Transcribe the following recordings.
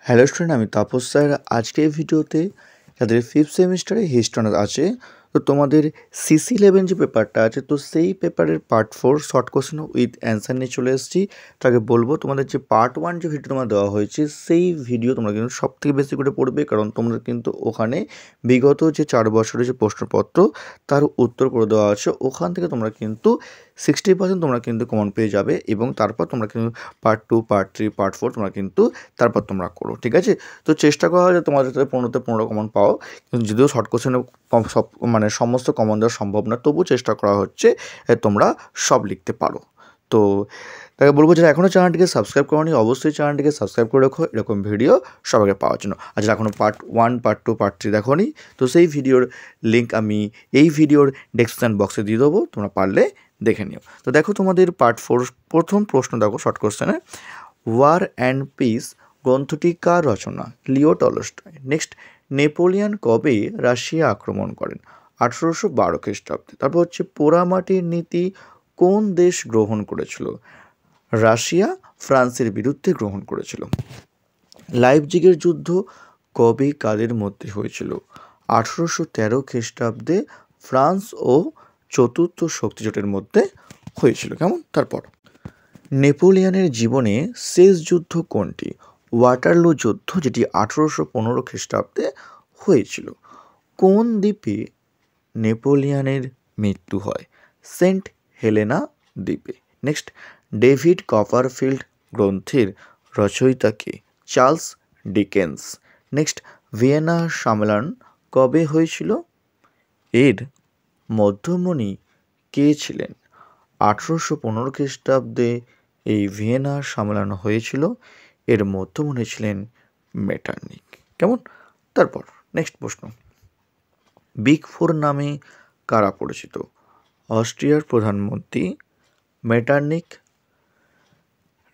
Hello student, আমি Tapas sir. আজকে এই ভিডিওতে যাদের ফিফথ সেমিস্টারে হিস্ট্রি অনার্স আছে, তো তোমাদের CC11 যে পেপারটা আছে, তো সেই পেপারের part 4 short question with answer নিয়ে চলে এসেছি। তাকে বলবো তোমাদের যে পার্ট 1 যে ভিডিও তোমার দেওয়া হয়েছে, সেই ভিডিও তোমরা কিন্তু সব থেকে বেশি করে পড়বে, কারণ তোমরা কিন্তু ওখানে বিগত যে 4 বছরের যে প্রশ্নপত্র তার উত্তর করে দেওয়া আছে। ওখান থেকে তোমরা কিন্তু 60% তোমরা কিন্তু কমন পেয়ে যাবে, এবং তারপর তোমরা কিন্তু পার্ট 2, পার্ট 3, পার্ট 4 তোমরা কিন্তু তারপর তোমরা করো, ঠিক আছে? তো চেষ্টা করা হয় যে তোমাদের যাতে 15তে 15 কমন পাও, কিন্তু যদিও শর্ট কোশ্চেনে সব মানে সমস্ত কমন দেওয়া সম্ভব না, তবুও চেষ্টা করা হচ্ছে তোমরা সব লিখতে পারো। তো তাকে বলবো যারা এখনও চ্যানেলটিকে সাবস্ক্রাইব করোনি, অবশ্যই চ্যানেলটিকে সাবস্ক্রাইব করে রাখো এরকম ভিডিও সবাইকে পাওয়ার জন্য। আর যারা এখনও পার্ট 1, পার্ট 2, পার্ট 3 দেখোনি, তো সেই ভিডিওর লিঙ্ক আমি এই ভিডিওর ডেসক্রিপশন বক্সে দিয়ে দেবো, তোমরা পারলে দেখে নিও। তো দেখো তোমাদের পার্ট 4 প্রথম প্রশ্ন দেখো শর্ট কোশ্চেনে, ওয়ার অ্যান্ড পিস গ্রন্থটি কার রচনা? Leo Tolstoy. নেক্সট, নেপোলিয়ন কবে রাশিয়া আক্রমণ করেন? 1812 খ্রিস্টাব্দে। তারপর হচ্ছে পোড়ামাটির নীতি কোন দেশ গ্রহণ করেছিল? রাশিয়া ফ্রান্সের বিরুদ্ধে গ্রহণ করেছিল। লাইপজিগের যুদ্ধ কবে কাদের মধ্যে হয়েছিল? 1813 খ্রিস্টাব্দে ফ্রান্স ও চতুর্থ শক্তিজোটের মধ্যে হয়েছিল। কেমন? তারপর নেপোলিয়নের জীবনে শেষ যুদ্ধ কোনটি? ওয়াটারলু যুদ্ধ, যেটি 1815 খ্রিস্টাব্দে হয়েছিল। কোন দ্বীপে নেপোলিয়নের মৃত্যু হয়? সেন্ট হেলেনা দ্বীপে। নেক্সট, ডেভিড কপারফিল্ড গ্রন্থের রচয়িতা কে? Charles Dickens. নেক্সট, ভিয়েনা সম্মেলন কবে হয়েছিল? এর মধ্যমণি কে ছিলেন? 1815 খ্রিস্টাব্দে এই ভিয়েনা সম্মেলন হয়েছিল। এর মধ্যমণি ছিলেন মেটার্নিক। কেমন? তারপর নেক্সট প্রশ্ন, বিগ ফোর নামে কারা পরিচিত? অস্ট্রিয়ার প্রধানমন্ত্রী মেটার্নিক,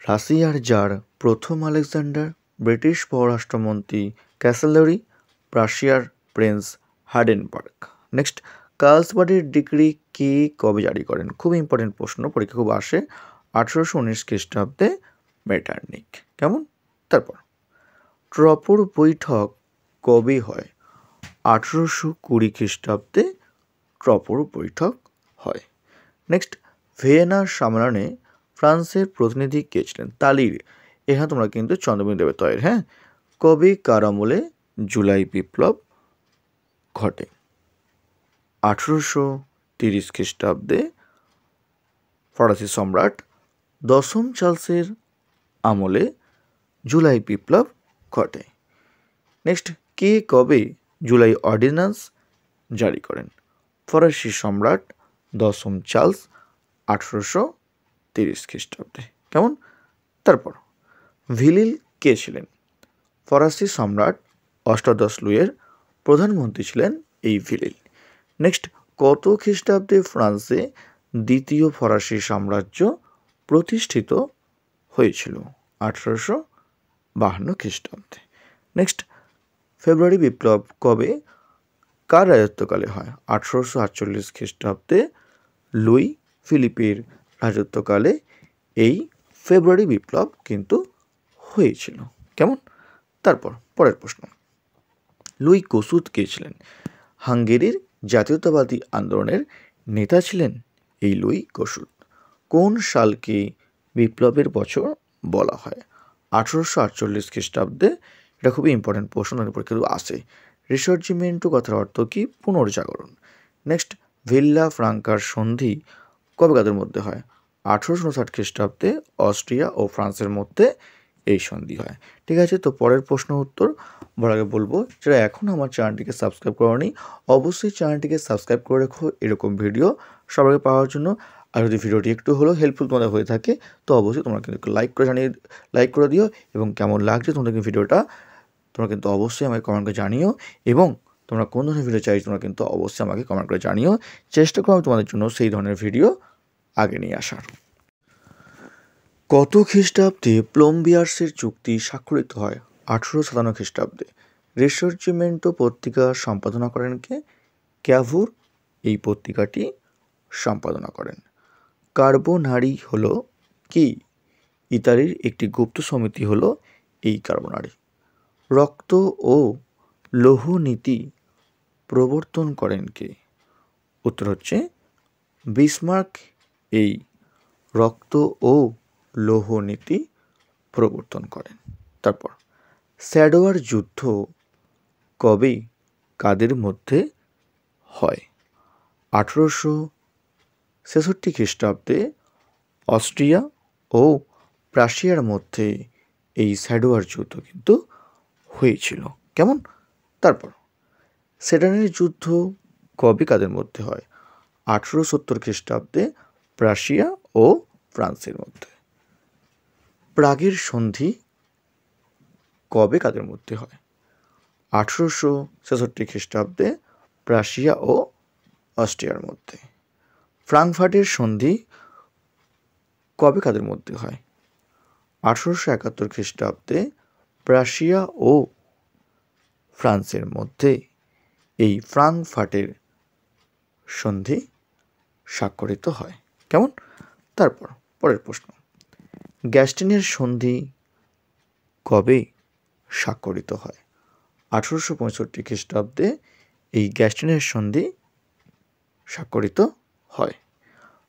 রাশিয়ার জার প্রথম আলেকজান্ডার, ব্রিটিশ পররাষ্ট্রমন্ত্রী ক্যাসেলারি, রাশিয়ার প্রিন্স হার্ডেনবার্গ। নেক্সট, কার্লসবার্গের ডিক্রি কে কবে জারি করেন? খুব ইম্পর্টেন্ট প্রশ্ন, পরীক্ষা খুব আসে। 1819 খ্রিস্টাব্দে মেটার্নিক। কেমন? তারপর ট্রপোর বৈঠক কবে হয়? 1820 খ্রিস্টাব্দে ট্রপোর বৈঠক হয়। নেক্সট, ভিয়েনা সম্মেলনে ফ্রান্সের প্রতিনিধি কে ছিলেন? তালির। এখানে তোমরা কিন্তু চন্দ্রবিন্দু দেবে তয়ের। হ্যাঁ, কবে কার আমলে জুলাই বিপ্লব ঘটে? 1830 খ্রিস্টাব্দে ফরাসি সম্রাট দশম চার্লসের আমলে জুলাই বিপ্লব ঘটে। নেক্সট, কে কবে জুলাই অর্ডিন্যান্স জারি করেন? ফরাসি সম্রাট দশম চার্লস 1830 খ্রিস্টাব্দে। কেমন? তারপর ভিলিল কে ছিলেন? ফরাসি সম্রাট অষ্টাদশ লুইয়ের প্রধানমন্ত্রী ছিলেন এই ভিলিল। নেক্সট, কত খ্রিস্টাব্দে ফ্রান্সে দ্বিতীয় ফরাসি সাম্রাজ্য প্রতিষ্ঠিত হয়েছিল? 1852 খ্রিস্টাব্দে। নেক্সট, ফেব্রুয়ারি বিপ্লব কবে কার রাজত্বকালে হয়? 1848 খ্রিস্টাব্দে লুই ফিলিপের রাজত্বকালে এই ফেব্রুয়ারি বিপ্লব কিন্তু হয়েছিল। কেমন? তারপর পরের প্রশ্ন, লুই কসুত কে ছিলেন? হাঙ্গেরির জাতীয়তাবাদী আন্দোলনের নেতা ছিলেন এই লুই কসুত। কোন সালকে বিপ্লবের বছর বলা হয়? 1848 খ্রিস্টাব্দে। এটা খুবই ইম্পর্টেন্ট প্রশ্ন, পরীক্ষা আসে। রিসার্জিমেন্টো কথার অর্থ কি? পুনর্জাগরণ। নেক্সট, ভিল্লা ফ্রাঙ্কার সন্ধি কবে কাদের মধ্যে হয়? 1859 খ্রিস্টাব্দে অস্ট্রিয়া ও ফ্রান্সের মধ্যে এই সন্ধি হয়। ঠিক আছে, তো পরের প্রশ্ন উত্তর বলার আগে বলবো, যারা এখন আমার চ্যানেলটিকে সাবস্ক্রাইব করোনি, অবশ্যই চ্যানেলটিকে সাবস্ক্রাইব করে রাখো এরকম ভিডিও সবাইকে পাওয়ার জন্য। আর যদি ভিডিওটি একটু হলেও হেল্পফুল তোমাদের হয়ে থাকে, তো অবশ্যই তোমরা কিন্তু লাইক করে দিও, এবং কেমন লাগছে তোমাদের ভিডিওটা তোমরা কিন্তু অবশ্যই আমাকে কমেন্ট করে জানিও, এবং তোমরা কোন ধরনের ভিডিও চাইছো তোমরা কিন্তু অবশ্যই আমাকে কমেন্ট করে জানিও। চেষ্টা করো আমি তোমাদের জন্য সেই ধরনের ভিডিও আগে নিয়ে আসার। কত খ্রিস্টাব্দে প্লম্বিয়ার্সের চুক্তি স্বাক্ষরিত হয়? 1857 খ্রিস্টাব্দে। রিসার্জিমেন্টো পত্রিকা সম্পাদনা করেন কে? ক্যাভুর এই পত্রিকাটি সম্পাদনা করেন। কার্বোনারি হলো কি? ইতালির একটি গুপ্ত সমিতি হলো এই কার্বোনারি। রক্ত ও লৌহ নীতি প্রবর্তন করেন কে? উত্তর হচ্ছে বিসমার্ক এই রক্ত ও লৌহ নীতি প্রবর্তন করেন। তারপর স্যাডোয়ার যুদ্ধ কবে কাদের মধ্যে হয়? 1866 খ্রিস্টাব্দে অস্ট্রিয়া ও প্রাশিয়ার মধ্যে এই স্যাডোয়ার যুদ্ধ কিন্তু হয়েছিল। কেমন? তারপর সেডানের যুদ্ধ কবে কাদের মধ্যে হয়? 1870 খ্রিস্টাব্দে প্রাশিয়া ও ফ্রান্সের মধ্যে। প্রাগের সন্ধি কবে কাদের মধ্যে হয়? 1866 খ্রিস্টাব্দে প্রাশিয়া ও অস্ট্রিয়ার মধ্যে। ফ্রাঙ্কফার্টের সন্ধি কবে কাদের মধ্যে হয়? 1871 খ্রিস্টাব্দে প্রাশিয়া ও ফ্রান্সের মধ্যে এই ফ্রাঙ্কফার্টের সন্ধি স্বাক্ষরিত হয়। কেমন? তারপর পরের প্রশ্ন, গ্যাস্টিনের সন্ধি কবে স্বাক্ষরিত হয়? 1865 খ্রিস্টাব্দে এই গ্যাস্টিনের সন্ধি স্বাক্ষরিত হয়।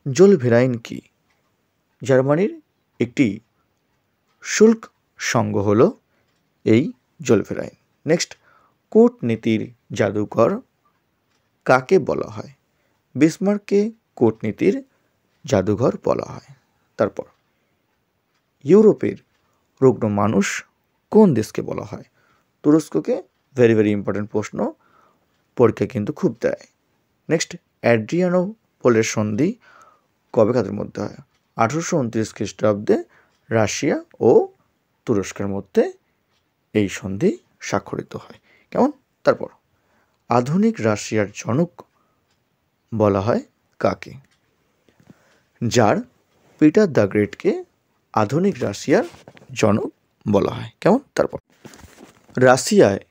জোলভেরাইন কি? জার্মানির একটি শুল্ক সংঘ হলো এই জোলভেরাইন। নেক্সট, কূটনীতির জাদুকর কাকে বলা হয়? বিসমার্ককে কূটনীতির জাদুঘর বলা হয়। তারপর ইউরোপের রুগ্ন মানুষ কোন দেশকে বলা হয়? তুরস্ককে। ভেরি ভেরি ইম্পর্টেন্ট প্রশ্ন, পরীক্ষা কিন্তু খুব দেয়। নেক্সট, অ্যাড্রিয়ানোপোলের সন্ধি কবে কাদের মধ্যে হয়? 1829 খ্রিস্টাব্দে রাশিয়া ও তুরস্কের মধ্যে এই সন্ধি স্বাক্ষরিত হয়। কেমন? তারপর আধুনিক রাশিয়ার জনক বলা হয় কাকে? যার পিটার দ্য গ্রেটকে আধুনিক রাশিয়ার জনক বলা হয়। কেমন? তারপর রাশিয়ায়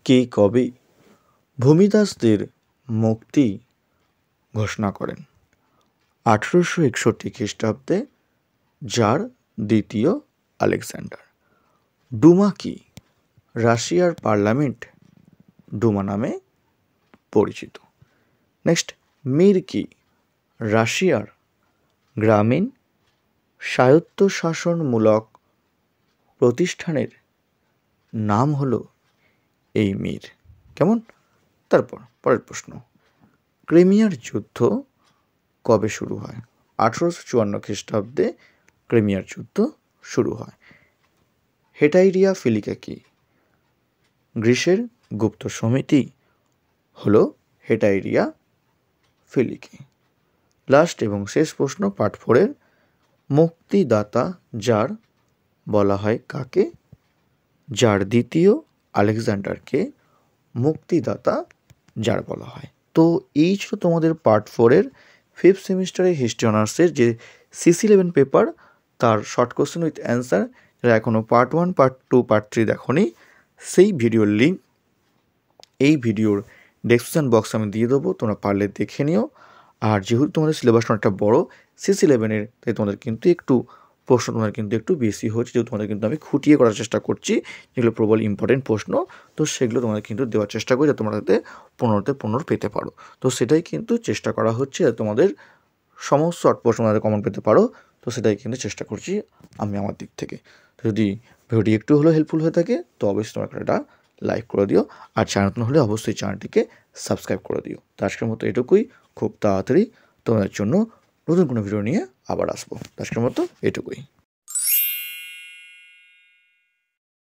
কে কবে ভূমিদাসদের মুক্তি ঘোষণা করেন? 1861 খ্রিস্টাব্দে জার দ্বিতীয় আলেকজান্ডার। ডুমা কি? রাশিয়ার পার্লামেন্ট ডুমা নামে পরিচিত। নেক্সট, মির কি? রাশিয়ার গ্রামীণ স্বায়ত্তশাসনমূলক প্রতিষ্ঠানের নাম হলো এই মির। কেমন? তারপর পরের প্রশ্ন, ক্রিমিয়ার যুদ্ধ কবে শুরু হয়? 1854 খ্রিস্টাব্দে ক্রিমিয়ার যুদ্ধ শুরু হয়। হেটাইরিয়া ফিলিকা কি? গ্রিসের গুপ্ত সমিতি হলো হেটাইরিয়া ফিলিকি। লাস্ট এবং শেষ প্রশ্ন পার্ট 4-এর, মুক্তিদাতা জার বলা হয় কাকে? জার দ্বিতীয় আলেকজান্ডারকে মুক্তিদাতা জার বলা হয়। তো এই ছিল তোমাদের পার্ট 4-এর 5th সেমিস্টারের হিস্ট্রি অনার্সের যে CC11 পেপার, তার শর্ট কোশ্চেন উইথ অ্যান্সার। যারা এখনও পার্ট 1, পার্ট 2, পার্ট 3 দেখোনি, সেই ভিডিওর লিঙ্ক এই ভিডিওর ডেসক্রিপশন বক্সে আমি দিয়ে দেবো, তোমরা পারলে দেখে নিও। আর যেহেতু তোমাদের সিলেবাসটা অনেকটা বড় CC11-এর, তাই তোমাদের কিন্তু একটু প্রশ্ন তোমাদের কিন্তু একটু বেশি হচ্ছে, যেহেতু তোমাদের কিন্তু আমি খুঁটিয়ে করার চেষ্টা করছি, যেগুলো প্রবল ইম্পর্টেন্ট প্রশ্ন, তো সেগুলো তোমাদের কিন্তু দেওয়ার চেষ্টা করি যাতে তোমরা যাতে 15তে 15 পেতে পারো। তো সেটাই কিন্তু চেষ্টা করা হচ্ছে যাতে তোমাদের সমস্ত শর্ট প্রশ্ন তোমাদের কমন পেতে পারো, তো সেটাই কিন্তু চেষ্টা করছি আমি আমার দিক থেকে। তো যদি ভিডিওটি একটু হলেও হেল্পফুল হয়ে থাকে তো অবশ্যই তোমরা এটা লাইক করে দিও, আর চ্যানেল নতুন হলে অবশ্যই চ্যানেলটিকে সাবস্ক্রাইব করে দিও। তো আজকের মতো এটুকুই, খুব তাড়াতাড়ি তোমাদের জন্য নতুন কোনো ভিডিও নিয়ে আবার আসবো। আজকের মতো এটুকুই।